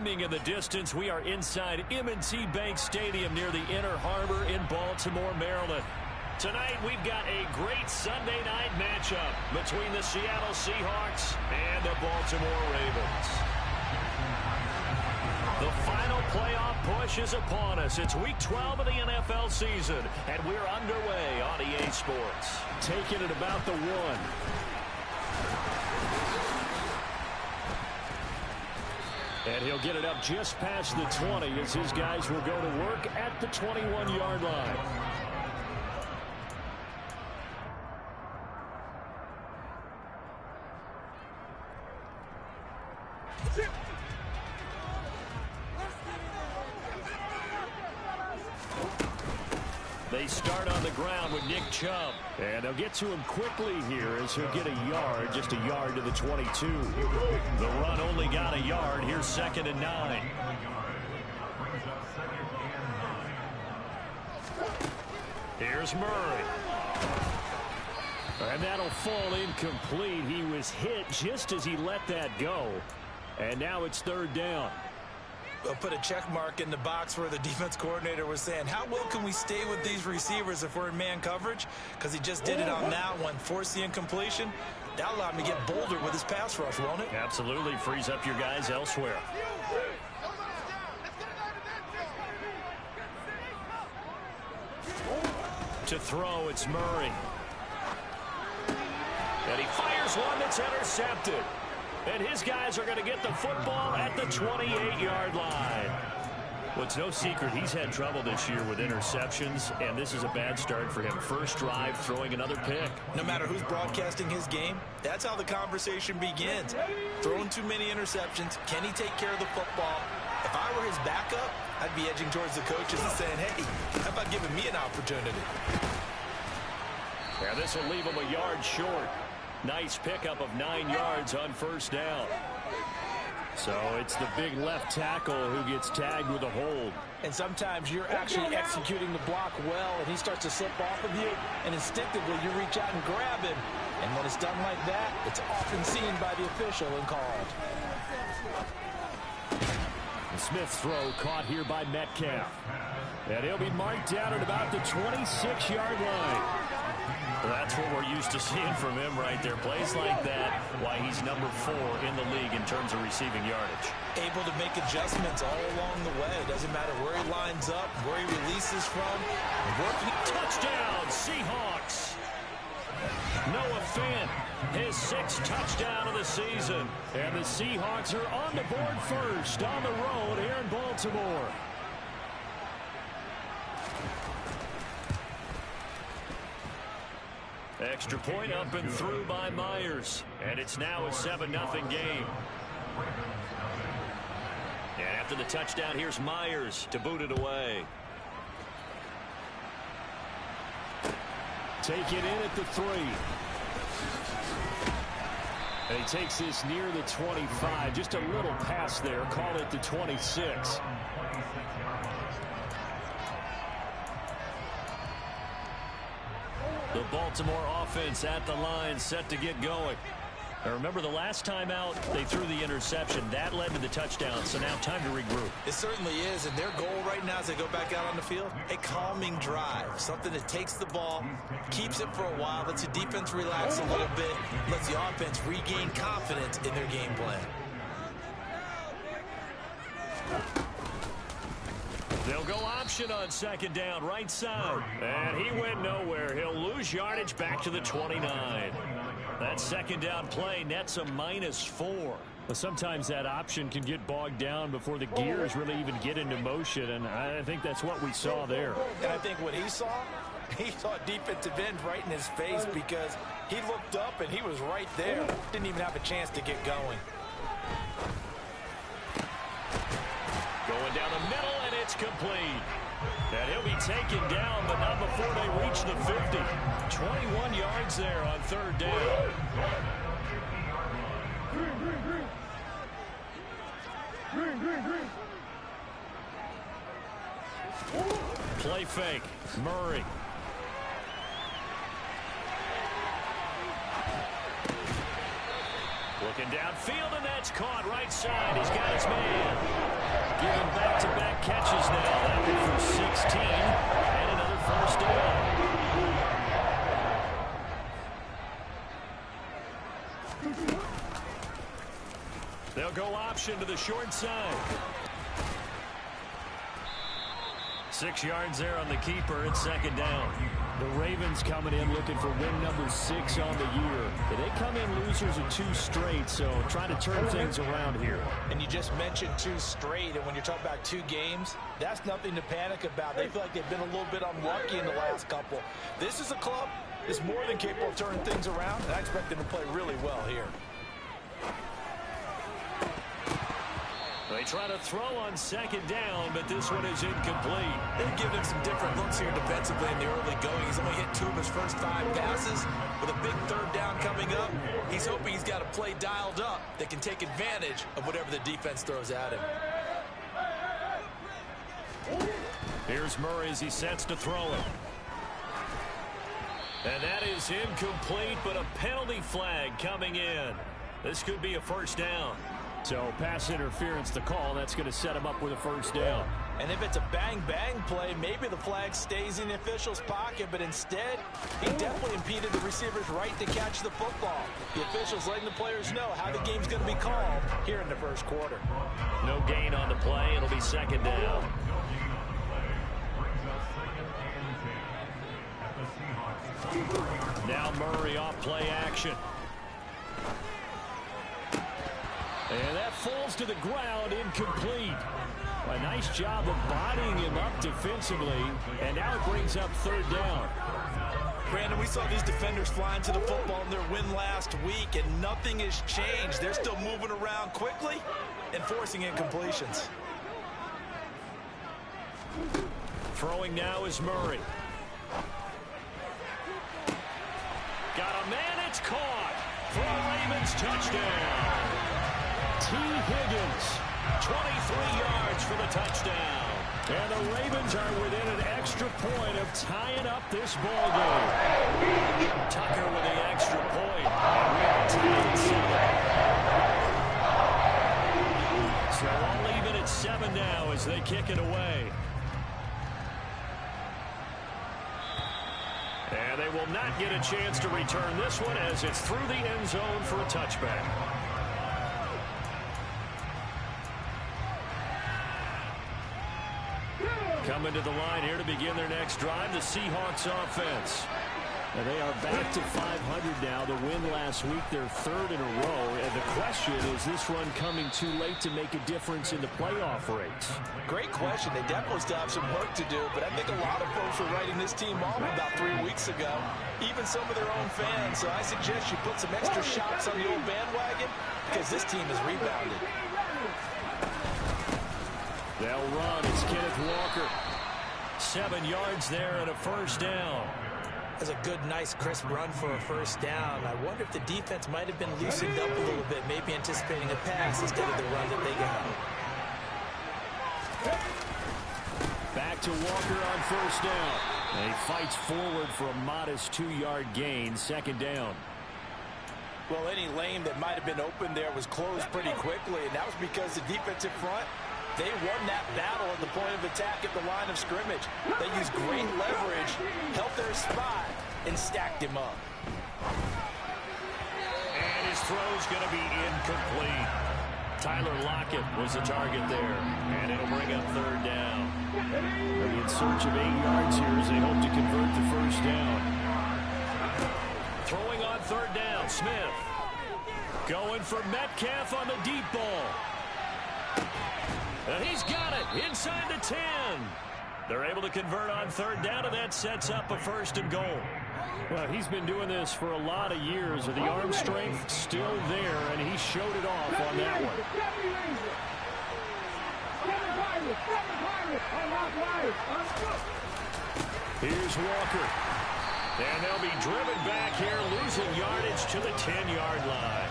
Widening in the distance, we are inside M&T Bank Stadium near the Inner Harbor in Baltimore, Maryland. Tonight, we've got a great Sunday night matchup between the Seattle Seahawks and the Baltimore Ravens. The final playoff push is upon us. It's Week 12 of the NFL season, and we're underway on EA Sports. Taking it about the 1. And he'll get it up just past the 20 as his guys will go to work at the 21-yard line. They start on the ground with Nick Chubb. And they'll get to him quickly here as he'll get a yard, just a yard to the 22. The run only got a yard. Here's 2nd and 9. Here's Murray. And that'll fall incomplete. He was hit just as he let that go. And now it's 3rd down. We'll put a check mark in the box where the defense coordinator was saying, how well can we stay with these receivers if we're in man coverage? Because he just did it on that one, forced the incompletion. That allowed him to get bolder with his pass rush, won't it? Absolutely. Frees up your guys elsewhere. To throw, it's Murray. And he fires one that's intercepted. And his guys are going to get the football at the 28-yard line. Well, it's no secret he's had trouble this year with interceptions, and this is a bad start for him. First drive, throwing another pick. No matter who's broadcasting his game, that's how the conversation begins. Throwing too many interceptions, can he take care of the football? If I were his backup, I'd be edging towards the coaches and saying, hey, how about giving me an opportunity? Yeah, this will leave him a yard short. Nice pickup of 9 yards on first down. So it's the big left tackle who gets tagged with a hold. And sometimes you're actually executing the block well, and he starts to slip off of you, and instinctively you reach out and grab him. And when it's done like that, it's often seen by the official and called. The Smith's throw caught here by Metcalf. And he'll be marked down at about the 26-yard line. Well, that's what we're used to seeing from him right there. Plays like that, why he's number 4 in the league in terms of receiving yardage. Able to make adjustments all along the way. Doesn't matter where he lines up, where he releases from. Working. Touchdown, Seahawks. Noah Fant, his 6th touchdown of the season. And the Seahawks are on the board first on the road here in Baltimore. Extra point up and through by Myers. And it's now a 7-0 game. And after the touchdown, here's Myers to boot it away. Take it in at the 3. And he takes this near the 25. Just a little pass there. Call it the 26. The Baltimore offense at the line, set to get going. Now remember, the last time out, they threw the interception. That led to the touchdown, so now time to regroup. It certainly is, and their goal right now as they go back out on the field, a calming drive, something that takes the ball, keeps it for a while, lets the defense relax a little bit, lets the offense regain confidence in their game plan. They'll go option on 2nd down, right side. And he went nowhere. He'll lose yardage back to the 29. That 2nd down play nets a -4. But sometimes that option can get bogged down before the gears really even get into motion, and I think that's what we saw there. And I think what he saw defensive end right in his face because he looked up and he was right there. Didn't even have a chance to get going. Going down the middle, and it's complete. And he'll be taken down, but not before they reach the 50. 21 yards there on 3rd down. Play fake. Murray. Looking downfield, and that's caught right side. He's got his man. catches now. That one for 16 and another first down. They'll go option to the short side. 6 yards there on the keeper. It's second down. The Ravens coming in looking for win number 6 on the year. They come in losers of 2 straight, so trying to turn things around here. And you just mentioned 2 straight, and when you're talking about 2 games, that's nothing to panic about. They feel like they've been a little bit unlucky in the last couple. This is a club that's more than capable of turning things around, and I expect them to play really well here. They try to throw on second down, but this one is incomplete. They've given him some different looks here defensively in the early going. He's only hit 2 of his first 5 passes. With a big third down coming up, he's hoping he's got a play dialed up that can take advantage of whatever the defense throws at him. Here's Murray as he sets to throw it. And that is incomplete, but a penalty flag coming in. This could be a first down. So pass interference the call. That's going to set him up with a first down. And if it's a bang-bang play, maybe the flag stays in the official's pocket, but instead, he definitely impeded the receiver's right to catch the football. The official's letting the players know how the game's going to be called here in the first quarter. No gain on the play. It'll be second down. Now Murray off play action. And that falls to the ground, incomplete. A nice job of bodying him up defensively, and now it brings up third down. Brandon, we saw these defenders flying to the football in their win last week, and nothing has changed. They're still moving around quickly and forcing incompletions. Throwing now is Murray. Got a man, it's caught. For a Ravens touchdown. T. Higgins, 23 yards for the touchdown. And the Ravens are within an extra point of tying up this ball game. Tucker with the extra point. And we are tied 7. So I'll leave it at 7 now as they kick it away. And they will not get a chance to return this one as it's through the end zone for a touchback. Coming to the line here to begin their next drive, the Seahawks offense. And they are back to 500 now. The win last week, their 3rd in a row. And the question is this run coming too late to make a difference in the playoff race? Great question. They definitely still have some work to do, but I think a lot of folks were writing this team off about 3 weeks ago, even some of their own fans. So I suggest you put some extra shots on the old bandwagon because this team has rebounded. They'll run. It's Kenneth Walker. 7 yards there and a first down. That's a good, nice, crisp run for a first down. I wonder if the defense might have been loosened up a little bit, maybe anticipating a pass instead of the run that they got. Back to Walker on first down. And he fights forward for a modest 2-yard gain, second down. Well, any lane that might have been open there was closed pretty quickly, and that was because the defensive front, they won that battle at the point of attack at the line of scrimmage. They used great leverage, held their spot, and stacked him up. And his throw's going to be incomplete. Tyler Lockett was the target there, and it'll bring up third down. They'll be in search of 8 yards here as they hope to convert the first down. Throwing on third down, Smith. Going for Metcalf on the deep ball. And he's got it inside the 10. They're able to convert on third down, and that sets up a first and goal. Well, he's been doing this for a lot of years. The arm strength still there, and he showed it off on that one. Here's Walker. And they'll be driven back here, losing yardage to the 10-yard line.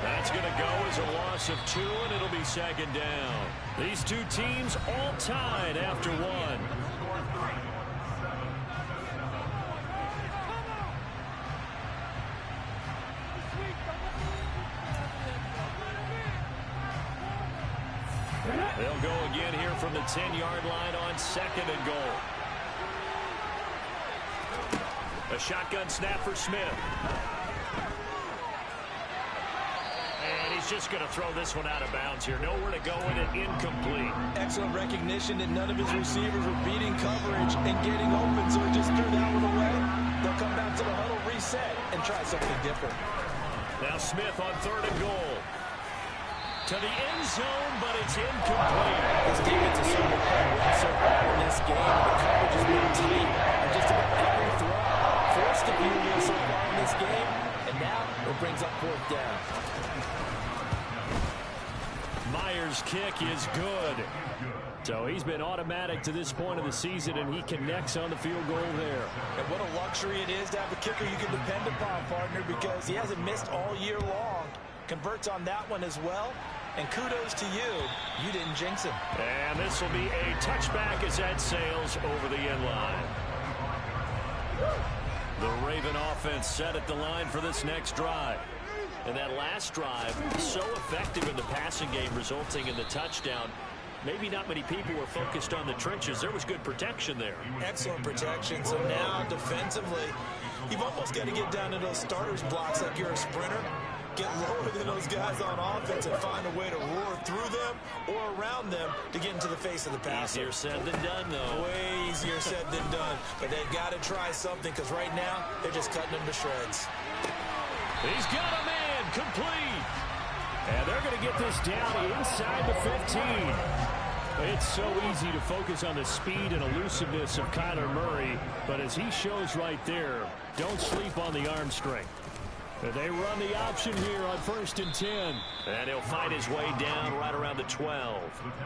That's going to go as a loss of 2, and it'll be second down. These two teams all tied after 1. They'll go again here from the 10-yard line on 2nd and goal. A shotgun snap for Smith. And he's just going to throw this one out of bounds here. Nowhere to go with it. Incomplete. Excellent recognition that none of his receivers were beating coverage and getting open, so he just threw that one away. They'll come back to the huddle, reset, and try something different. Now Smith on 3rd and goal. To the end zone, but it's incomplete. This defense is certainly playing well so far in this game. The coverage has been tight on just about every throw. Forced a few here so far in this game, and now it brings up 4th down. Myers' kick is good. So he's been automatic to this point of the season, and he connects on the field goal there. And what a luxury it is to have a kicker you can depend upon, partner, because he hasn't missed all year long. Converts on that one as well. And kudos to you. You didn't jinx him. And this will be a touchback as that sails over the end line. The Raven offense set at the line for this next drive. And that last drive, so effective in the passing game, resulting in the touchdown. Maybe not many people were focused on the trenches. There was good protection there. Excellent protection. So now, defensively, you've almost got to get down to those starters blocks like you're a sprinter. Get lower than those guys on offense and find a way to roar through them or around them to get into the face of the passer. Easier said than done, though. Way easier said than done. But they've got to try something because right now, they're just cutting them to shreds. He's got a man complete. And they're going to get this down inside the 15. It's so easy to focus on the speed and elusiveness of Kyler Murray, but as he shows right there, don't sleep on the arm strength. They run the option here on 1st and 10. And he'll find his way down right around the 12.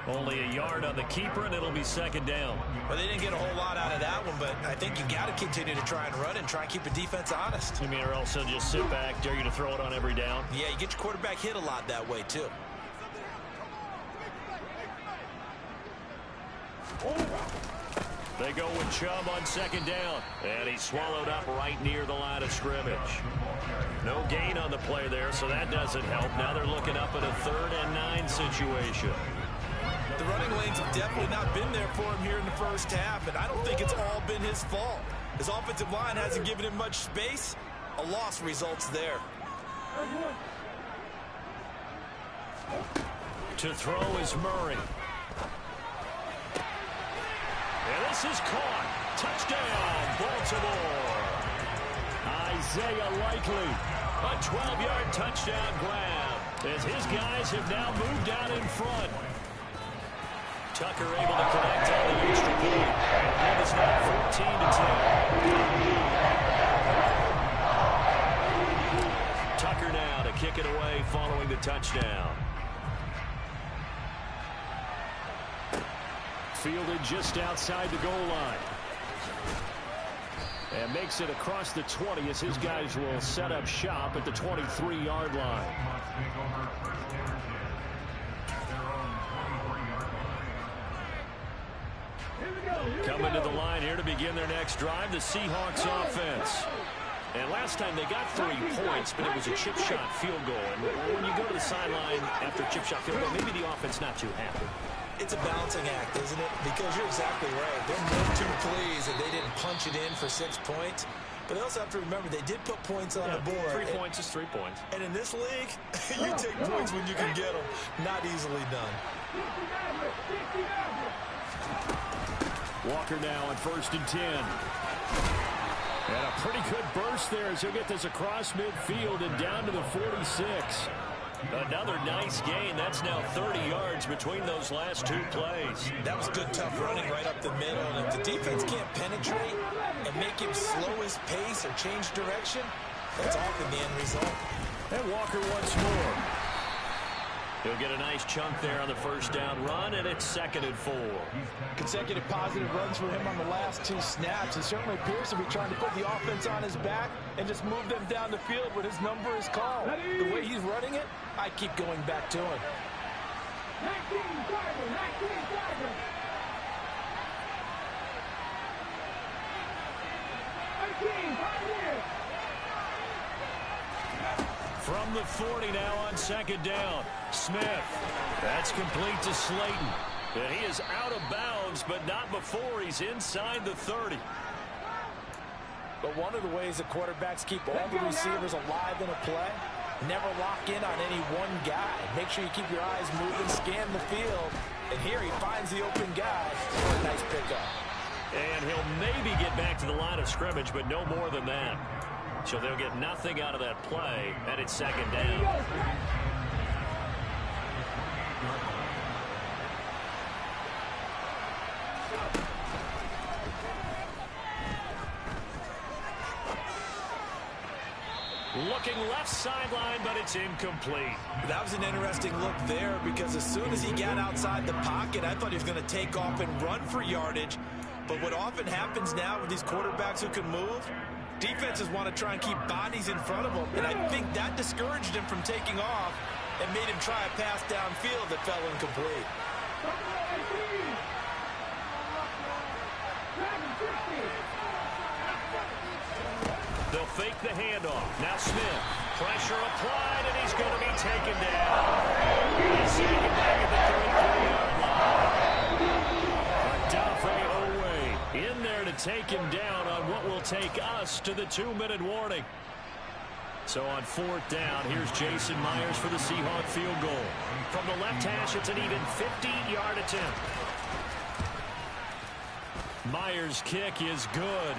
Only a yard on the keeper, and it'll be 2nd down. Well, they didn't get a whole lot out of that one, but I think you've got to continue to try and run and try and keep the defense honest. You mean, or else they'll just sit back, dare you to throw it on every down? Yeah, you get your quarterback hit a lot that way, too. They go with Chubb on 2nd down. And he's swallowed up right near the line of scrimmage. No gain on the play there, so that doesn't help. Now they're looking up at a 3rd and 9 situation. The running lanes have definitely not been there for him here in the first half, and I don't think it's all been his fault. His offensive line hasn't given him much space. A loss results there. To throw is Murray. And this is caught. Touchdown, Baltimore. Isaiah Likely. A 12-yard touchdown grab as his guys have now moved out in front. Tucker able to connect on the extra point. And it's now 14-10. Tucker now to kick it away following the touchdown. Fielded just outside the goal line. And makes it across the 20 as his guys will set up shop at the 23-yard line. Coming to the line here to begin their next drive, the Seahawks offense. And last time they got 3 points, but it was a chip shot field goal. And when you go to the sideline after a chip shot field goal, maybe the offense not too happy. It's a balancing act, isn't it? Because you're exactly right. They're more too pleased that they didn't punch it in for 6 points. But they also have to remember they did put points on the board. 3 points is 3 points. And in this league, you take points when you can get them. Not easily done. Walker now on 1st and 10. And a pretty good burst there as he'll get this across midfield and down to the 46. Another nice gain. That's now 30 yards between those last 2 plays. That was good, tough running right up the middle. And if the defense can't penetrate and make him slow his pace or change direction, that's often the end result. And Walker once more. He'll get a nice chunk there on the first down run, and it's 2nd and 4. Consecutive positive runs for him on the last 2 snaps. He certainly appears to be trying to put the offense on his back and just move them down the field when his number is called. The way he's running it, I keep going back to him. 19 From the 40 now on second down. Smith. That's complete to Slayton. And he is out of bounds, but not before he's inside the 30. But one of the ways that quarterbacks keep all the receivers alive in a play, never lock in on any one guy. Make sure you keep your eyes moving, scan the field. And here he finds the open guy for a nice pickup. And he'll maybe get back to the line of scrimmage, but no more than that. So they'll get nothing out of that play, and it's second down. Looking left sideline, but it's incomplete. That was an interesting look there because as soon as he got outside the pocket, I thought he was going to take off and run for yardage. But what often happens now with these quarterbacks who can move, defenses want to try and keep bodies in front of them. And I think that discouraged him from taking off and made him try a pass downfield that fell incomplete. They'll fake the handoff. Now Smith. Pressure applied, and he's going to be taken down. He's taken back at the 33-yard line. Odafe Oweh in there to take him down on what will take us to the 2-minute warning. So on fourth down, here's Jason Myers for the Seahawk field goal. From the left hash, it's an even 50-yard attempt. Myers' kick is good.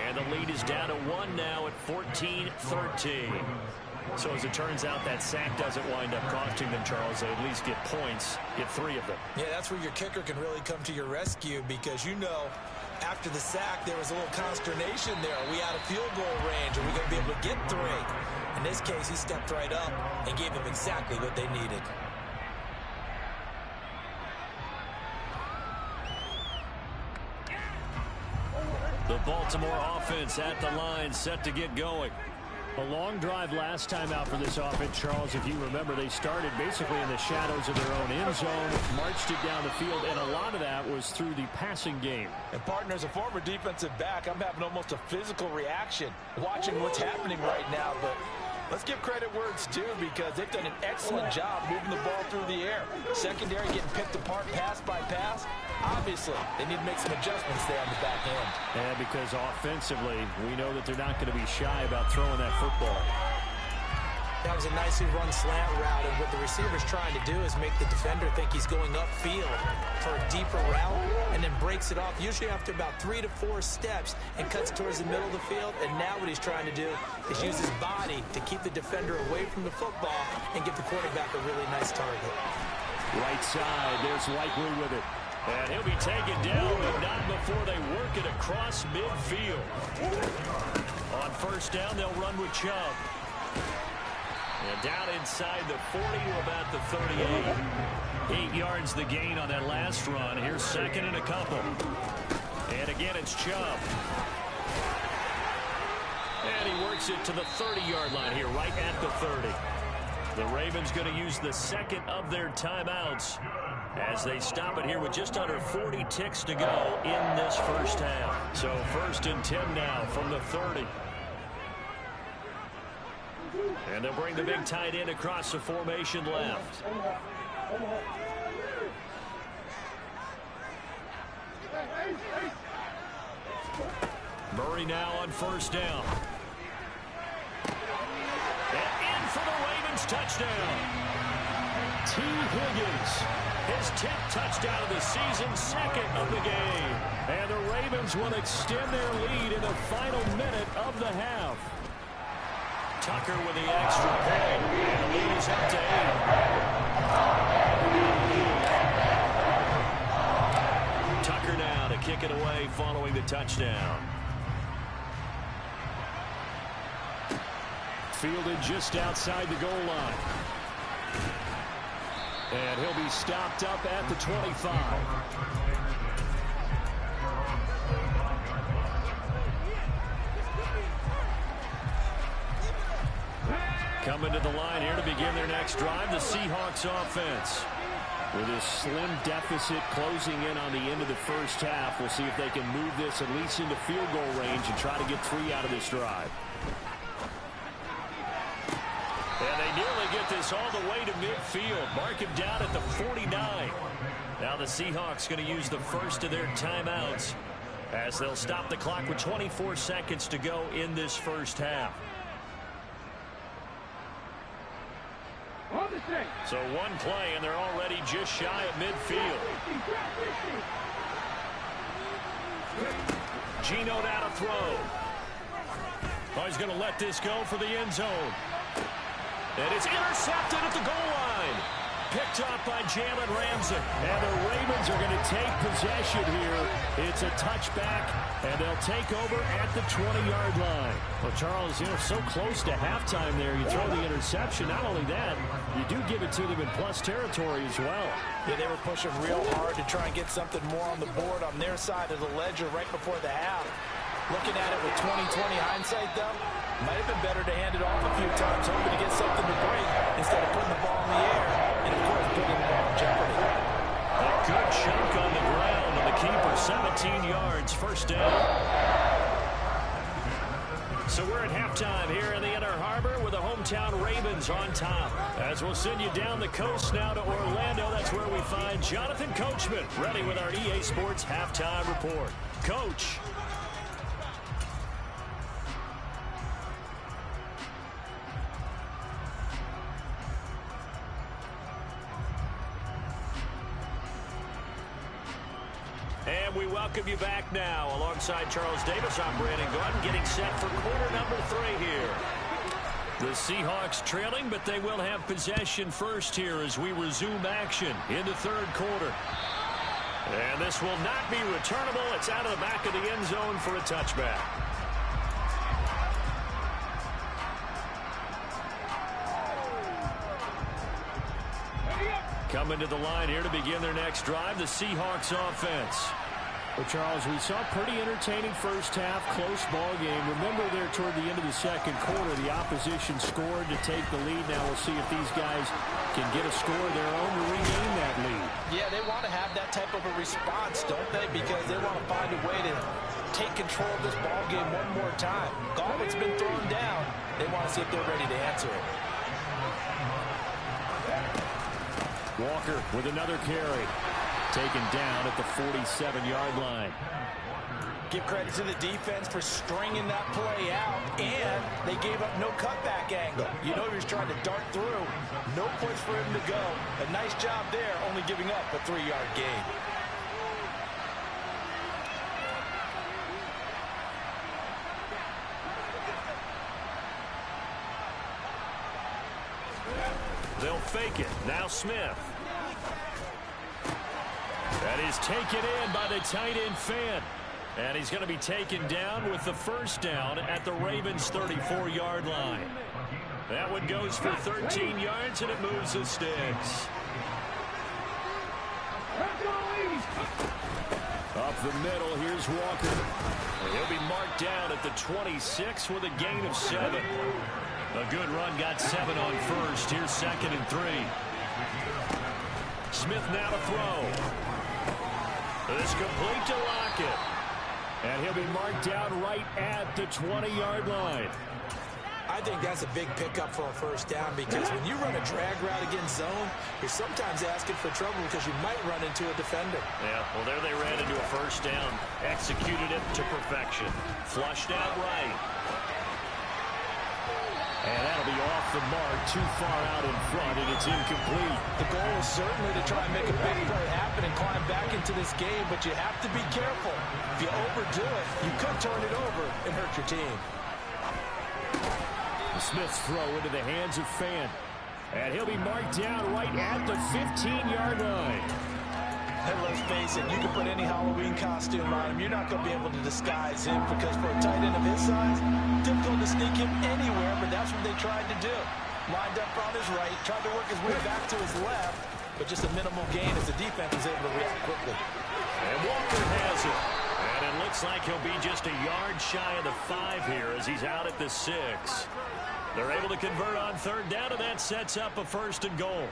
And the lead is down to 1 now at 14-13. So as it turns out, that sack doesn't wind up costing them, Charles. They at least get points, get 3 of them. Yeah, that's where your kicker can really come to your rescue because, you know, after the sack, there was a little consternation there. Are we out of field goal range? Are we going to be able to get 3? In this case, he stepped right up and gave them exactly what they needed. The Baltimore offense at the line, set to get going. A long drive last time out for this offense, Charles. If you remember, they started basically in the shadows of their own end zone, marched it down the field, and a lot of that was through the passing game. And partner, as a former defensive back, I'm having almost a physical reaction watching what's happening right now. But let's give credit where it's due because they've done an excellent job moving the ball through the air. Secondary getting picked apart pass by pass. Obviously, they need to make some adjustments there on the back end. And because offensively, we know that they're not going to be shy about throwing that football. That was a nicely run slant route, and what the receiver's trying to do is make the defender think he's going upfield for a deeper route and then breaks it off, usually after about 3 to 4 steps, and cuts towards the middle of the field. And now what he's trying to do is use his body to keep the defender away from the football and give the quarterback a really nice target. Right side, there's Likely with it. And he'll be taken down, but not before they work it across midfield. On first down, they'll run with Chubb. And down inside the 40 to about the 38. 8 yards the gain on that last run. Here's second and a couple. And again, it's Chubb. And he works it to the 30-yard line here, right at the 30. The Ravens going to use the second of their timeouts as they stop it here with just under 40 ticks to go in this first half. So first and 10 now from the 30. And they'll bring the big tight end across the formation left. Murray now on first down. And in for the Ravens touchdown. T. Higgins, his 10th touchdown of the season, second of the game. And the Ravens will extend their lead in the final minute of the half. Tucker with the extra point, and the lead is up to 8. Tucker now to kick it away following the touchdown. Fielded just outside the goal line. And he'll be stopped up at the 25. Coming to the line here to begin their next drive, the Seahawks offense. With a slim deficit closing in on the end of the first half, we'll see if they can move this at least into field goal range and try to get 3 out of this drive. And they nearly get this all the way to midfield. Mark him down at the 49. Now the Seahawks going to use the first of their timeouts as they'll stop the clock with 24 seconds to go in this first half. So one play, and they're already just shy of midfield. Geno now to throw. Oh, he's going to let this go for the end zone. And it's intercepted at the goal line. Picked up by Jalen Ramsey. And the Ravens are going to take possession here. It's a touchback, and they'll take over at the 20-yard line. Well, Charles, so close to halftime there. You throw the interception. Not only that, you do give it to them in plus territory as well. Yeah, they were pushing real hard to try and get something more on the board on their side of the ledger right before the half. Looking at it with 20/20 hindsight, though, might have been better to hand it off a few times, hoping to get something to break instead of putting the ball in the air and, of course, putting the ball in jeopardy. A good chunk on the ground, and the keeper 17 yards, first down. So we're at halftime here in the Inner Harbor with the hometown Ravens on top. As we'll send you down the coast now to Orlando, that's where we find Jonathan Coachman, ready with our EA Sports halftime report. Coach. And we welcome you back now. Alongside Charles Davis, I'm Brandon Gordon, getting set for quarter number 3 here. The Seahawks trailing, but they will have possession first here as we resume action in the third quarter. And this will not be returnable. It's out of the back of the end zone for a touchback. Coming to the line here to begin their next drive, the Seahawks offense. Well, Charles, we saw a pretty entertaining first half, close ball game. Remember there toward the end of the second quarter, the opposition scored to take the lead. Now we'll see if these guys can get a score of their own to regain that lead. Yeah, they want to have that type of a response, don't they? Because they want to find a way to take control of this ball game one more time. Gauntlet's been thrown down. They want to see if they're ready to answer it. Walker with another carry. Taken down at the 47-yard line. Give credit to the defense for stringing that play out, and they gave up no cutback angle. You know he was trying to dart through. No place for him to go. A nice job there, only giving up a 3-yard gain. They'll fake it. Now Smith. That is taken in by the tight end Fan. And he's going to be taken down with the first down at the Ravens' 34-yard line. That one goes for 13 yards, and it moves the sticks. Up the middle, here's Walker. He'll be marked down at the 26 with a gain of 7. A good run, got 7 on first. Here's 2nd and 3. Smith now to throw. This complete to Lockett. And he'll be marked down right at the 20-yard line. I think that's a big pickup for a first down because when you run a drag route against zone, you're sometimes asking for trouble because you might run into a defender. Yeah, well, there they ran into a first down. Executed it to perfection. Flushed out right. And that'll be off the mark, too far out in front, and it's incomplete. The goal is certainly to try and make a big play happen and climb back into this game, but you have to be careful. If you overdo it, you could turn it over and hurt your team. Smith's throw into the hands of Fan. And he'll be marked down right at the 15-yard line. And let's face it, you can put any Halloween costume on him. You're not going to be able to disguise him because for a tight end of his size, difficult to sneak him anywhere, but that's what they tried to do. Lined up on his right, tried to work his way back to his left, but just a minimal gain as the defense was able to react quickly. And Walker has it. And it looks like he'll be just a yard shy of the 5 here as he's out at the 6. They're able to convert on third down, and that sets up a 1st and goal.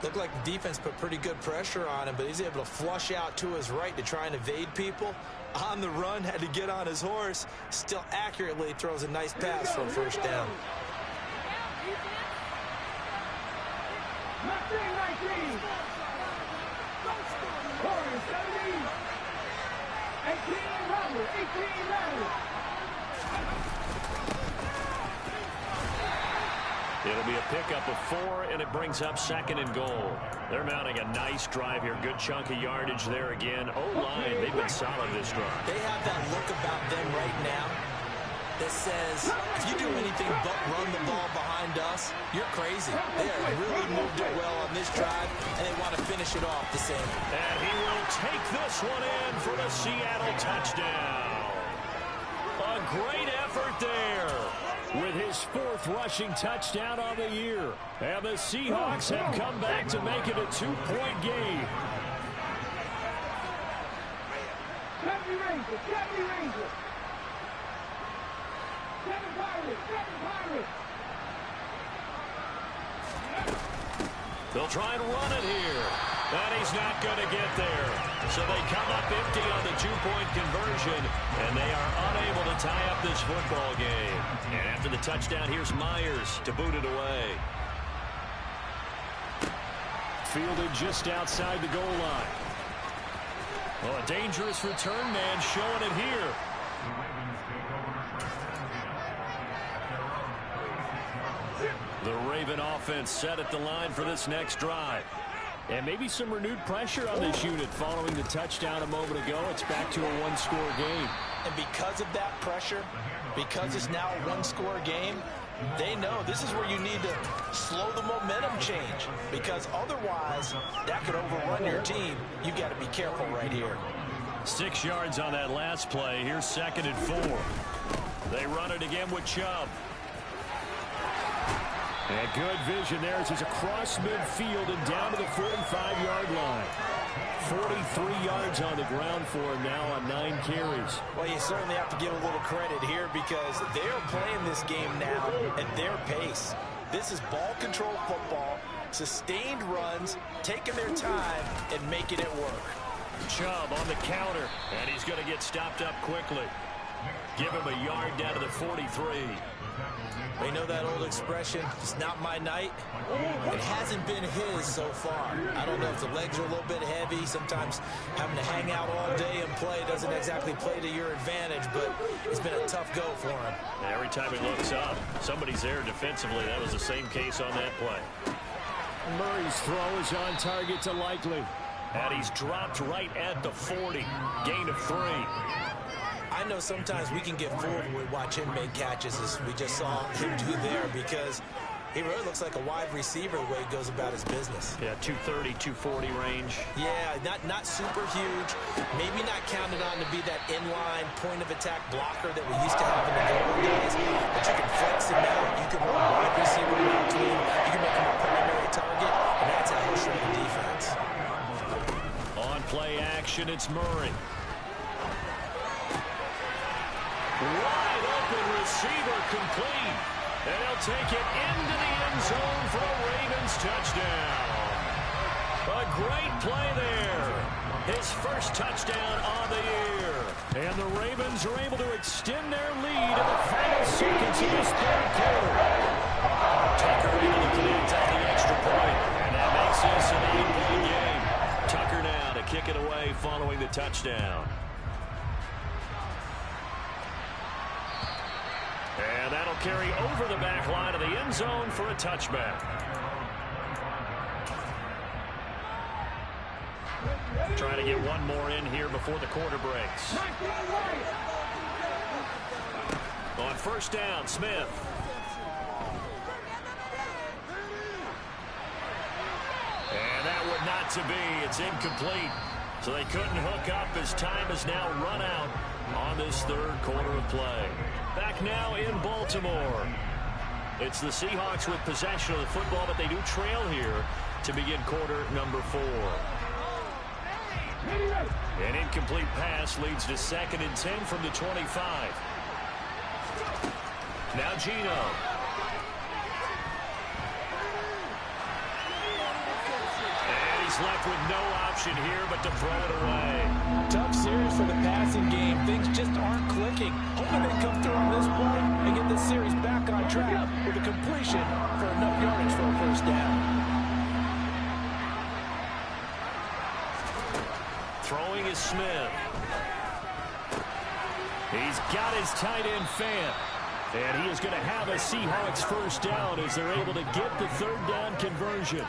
Looked like the defense put pretty good pressure on him, but he's able to flush out to his right to try and evade people. On the run, had to get on his horse. Still accurately throws a nice pass for a first down. 19. Corner 70. 18 Robert. 18 Robert. It'll be a pickup of 4, and it brings up 2nd and goal. They're mounting a nice drive here. Good chunk of yardage there again. O-line, they've been solid this drive. They have that look about them right now that says, if you do anything but run the ball behind us, you're crazy. They have really moved it well on this drive, and they want to finish it off the same. And he will take this one in for the Seattle touchdown. A great effort there. With his 4th rushing touchdown on the year. And the Seahawks have come back to make it a 2-point game. Chevy Ranger. Chevy Ranger. 7 Pirates. 7 Pirates. They'll try and run it here. And he's not going to get there. So they come up empty on the 2-point conversion, and they are unable to tie up this football game. And after the touchdown, here's Myers to boot it away. Fielded just outside the goal line. Well, a dangerous return man showing it here. The Raven offense set at the line for this next drive. And maybe some renewed pressure on this unit following the touchdown a moment ago. It's back to a 1-score game. And because of that pressure, because it's now a 1-score game, they know this is where you need to slow the momentum change, because otherwise that could overrun your team. You've got to be careful right here. 6 yards on that last play. Here's 2nd and 4. They run it again with Chubb. And good vision there as he's across midfield and down to the 45-yard line. 43 yards on the ground for him now on 9 carries. Well, you certainly have to give a little credit here because they're playing this game now at their pace. This is ball control football, sustained runs, taking their time and making it work. Chubb on the counter, and he's going to get stopped up quickly. Give him a yard down to the 43. We know that old expression, it's not my night. It hasn't been his so far. I don't know if the legs are a little bit heavy. Sometimes having to hang out all day and play doesn't exactly play to your advantage, but it's been a tough go for him. And every time he looks up, somebody's there defensively. That was the same case on that play. Murray's throw is on target to Likely. And he's dropped right at the 40. Gain of 3. I know sometimes we can get fooled when we watch him make catches, as we just saw him do there, because he really looks like a wide receiver the way he goes about his business. Yeah, 230, 240 range. Yeah, not super huge. Maybe not counted on to be that inline point-of-attack blocker that we used to have in the golden days. But you can flex him out. You can run wide receiver route to him. You can make him a primary target, and that's how he'll shrink the defense. On play action, it's Murray. Wide open receiver complete. And he'll take it into the end zone for a Ravens touchdown. A great play there. His first touchdown on the year. And the Ravens are able to extend their lead in the final seconds of this 3rd quarter. Tucker able to connect on the extra point. And that makes this an 8-point game. Tucker now to kick it away following the touchdown. And that'll carry over the back line of the end zone for a touchback. Trying to get one more in here before the quarter breaks. On 1st down, Smith. And that would not to be. It's incomplete. So they couldn't hook up as time has now run out on this 3rd quarter of play. Back now in Baltimore. It's the Seahawks with possession of the football, but they do trail here to begin quarter number 4. An incomplete pass leads to 2nd and 10 from the 25. Now Gino. And he's left with no option here but to throw it away. Tough series for the passing game. Things just aren't clicking. Hoping they come through on this play and get this series back on track with a completion for enough yardage for a 1st down. Throwing is Smith. He's got his tight end fan. And he is going to have a Seahawks first down as they're able to get the third down conversion.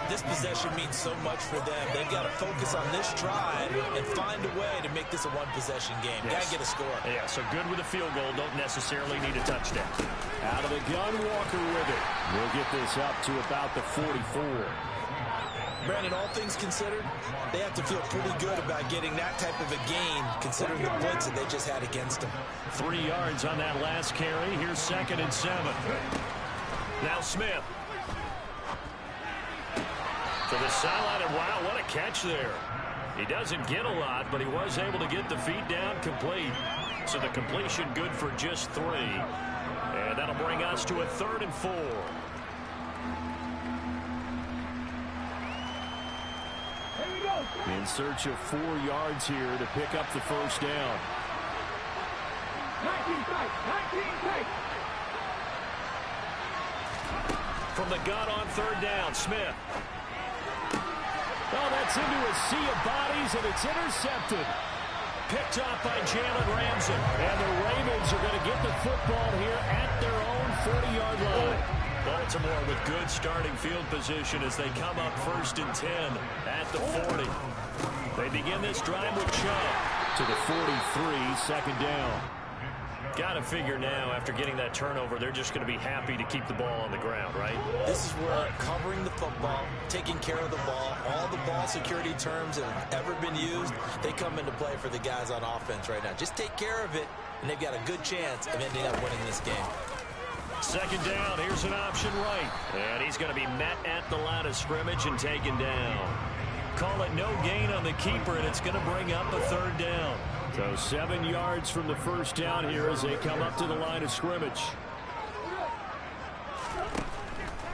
This possession means so much for them. They've got to focus on this drive and find a way to make this a one-possession game. Yes. Got to get a score. Yeah, so good with a field goal. Don't necessarily need a touchdown. Out of the gun, Walker with it. We'll get this up to about the 44. Brandon, all things considered, they have to feel pretty good about getting that type of a gain, considering the blitz that they just had against them. 3 yards on that last carry. Here's 2nd and 7. Now Smith. To the sideline, and wow, what a catch there. He doesn't get a lot, but he was able to get the feet down complete. So the completion good for just 3. And that'll bring us to a 3rd and 4. In search of 4 yards here to pick up the first down. 19 tight, 19 tight. From the gun on 3rd down, Smith. Oh, that's into a sea of bodies, and it's intercepted. Picked off by Jalen Ramsey. And the Ravens are going to get the football here at their own 40-yard line. Baltimore with good starting field position as they come up 1st and 10 at the 40. They begin this drive with Chubb. To the 43, 2nd down. Got to figure now, after getting that turnover, they're just going to be happy to keep the ball on the ground, right? This is where covering the football, taking care of the ball, all the ball security terms that have ever been used, they come into play for the guys on offense right now. Just take care of it, and they've got a good chance of ending up winning this game. 2nd down, here's an option right. And he's going to be met at the line of scrimmage and taken down. Call it no gain on the keeper, and it's going to bring up a 3rd down. So 7 yards from the first down here as they come up to the line of scrimmage.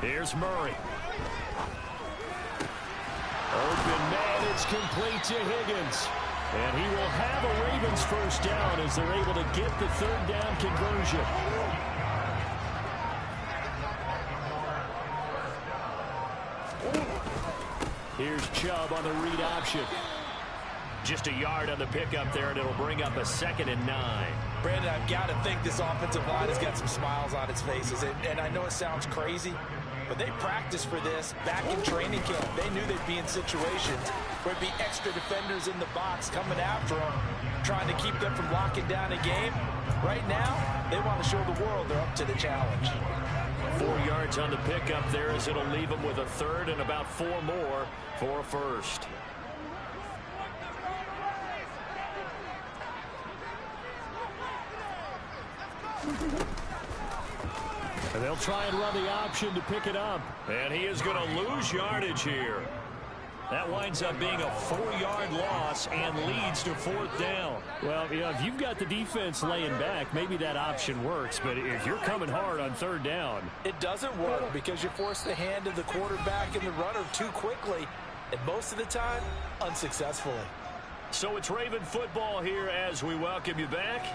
Here's Murray. Open man, it's complete to Higgins. And he will have a Ravens first down as they're able to get the 3rd down conversion. Here's Chubb on the read option. Just a yard on the pickup there, and it'll bring up a 2nd and 9. Brandon, I've got to think this offensive line has got some smiles on its faces. And I know it sounds crazy, but they practiced for this back in training camp. They knew they'd be in situations where it'd be extra defenders in the box coming after them, trying to keep them from locking down a game. Right now, they want to show the world they're up to the challenge. 4 yards on the pickup there as it'll leave them with a 3rd and about 4 more for a 1st. And they'll try and run the option to pick it up. And he is going to lose yardage here. That winds up being a 4-yard loss and leads to 4th down. Well, you know, if you've got the defense laying back, maybe that option works. But if you're coming hard on 3rd down, it doesn't work because you force the hand of the quarterback and the runner too quickly. And most of the time, unsuccessfully. So it's Raven football here as we welcome you back.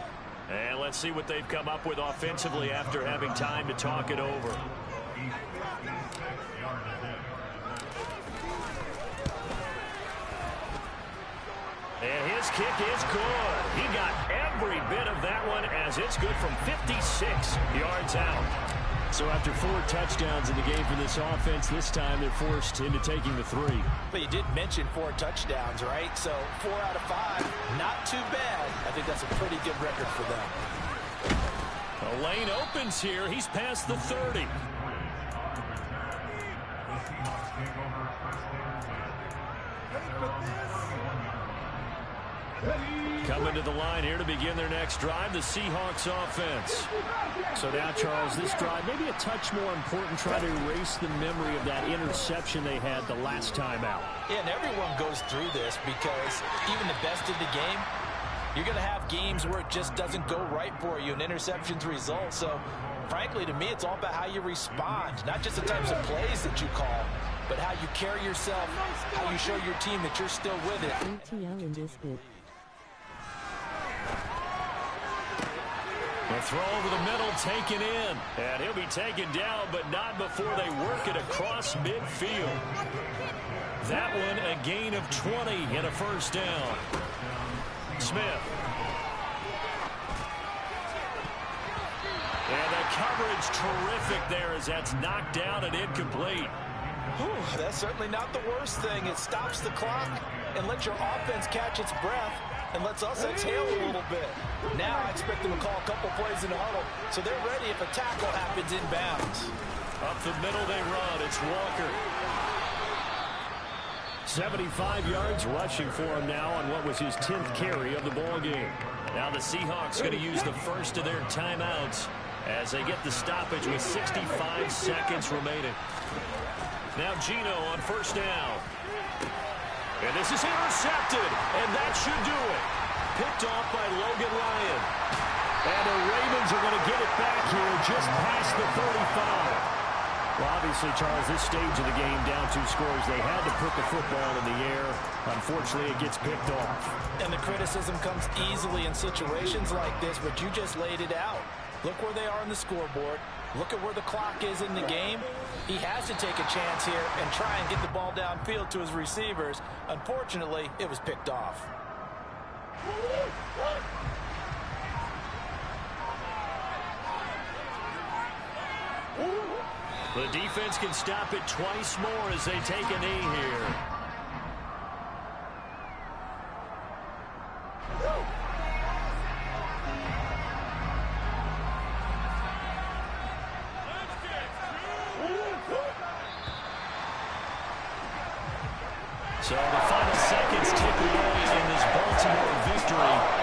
And let's see what they've come up with offensively after having time to talk it over. And his kick is good. He got every bit of that one as it's good from 56 yards out. So after 4 touchdowns in the game for this offense, this time they're forced into taking the 3. But you did mention 4 touchdowns, right? So 4 out of 5, not too bad. I think that's a pretty good record for them. The lane opens here. He's past the 30. Coming to the line here to begin their next drive, the Seahawks offense. So now, Charles, this drive maybe a touch more important, try to erase the memory of that interception they had the last time out. Yeah, and everyone goes through this because even the best in the game, you're going to have games where it just doesn't go right for you and interceptions result. So, frankly, to me, it's all about how you respond, not just the types of plays that you call, but how you carry yourself, how you show your team that you're still with it. ATL in this bit. A throw over the middle, taken in. And he'll be taken down, but not before they work it across midfield. That one a gain of 20 and a first down. Smith. And the coverage terrific there as that's knocked down and incomplete. Whew, that's certainly not the worst thing. It stops the clock and lets your offense catch its breath and lets us exhale a little bit. Now I expect them to call a couple plays in the huddle so they're ready if a tackle happens inbounds. Up the middle they run. It's Walker. 75 yards rushing for him now on what was his 10th carry of the ball game. Now the Seahawks going to use the first of their timeouts as they get the stoppage with 65 seconds remaining. Now Gino on first down. And this is intercepted, and that should do it. Picked off by Logan Ryan. And the Ravens are going to get it back here just past the 35. Well, obviously, Charles, this stage of the game, down 2 scores, they had to put the football in the air. Unfortunately, it gets picked off. And the criticism comes easily in situations like this, but you just laid it out. Look where they are on the scoreboard. Look at where the clock is in the game. He has to take a chance here and try and get the ball downfield to his receivers. Unfortunately, it was picked off. The defense can stop it twice more as they take a knee here. So the final seconds tick away in this Baltimore victory.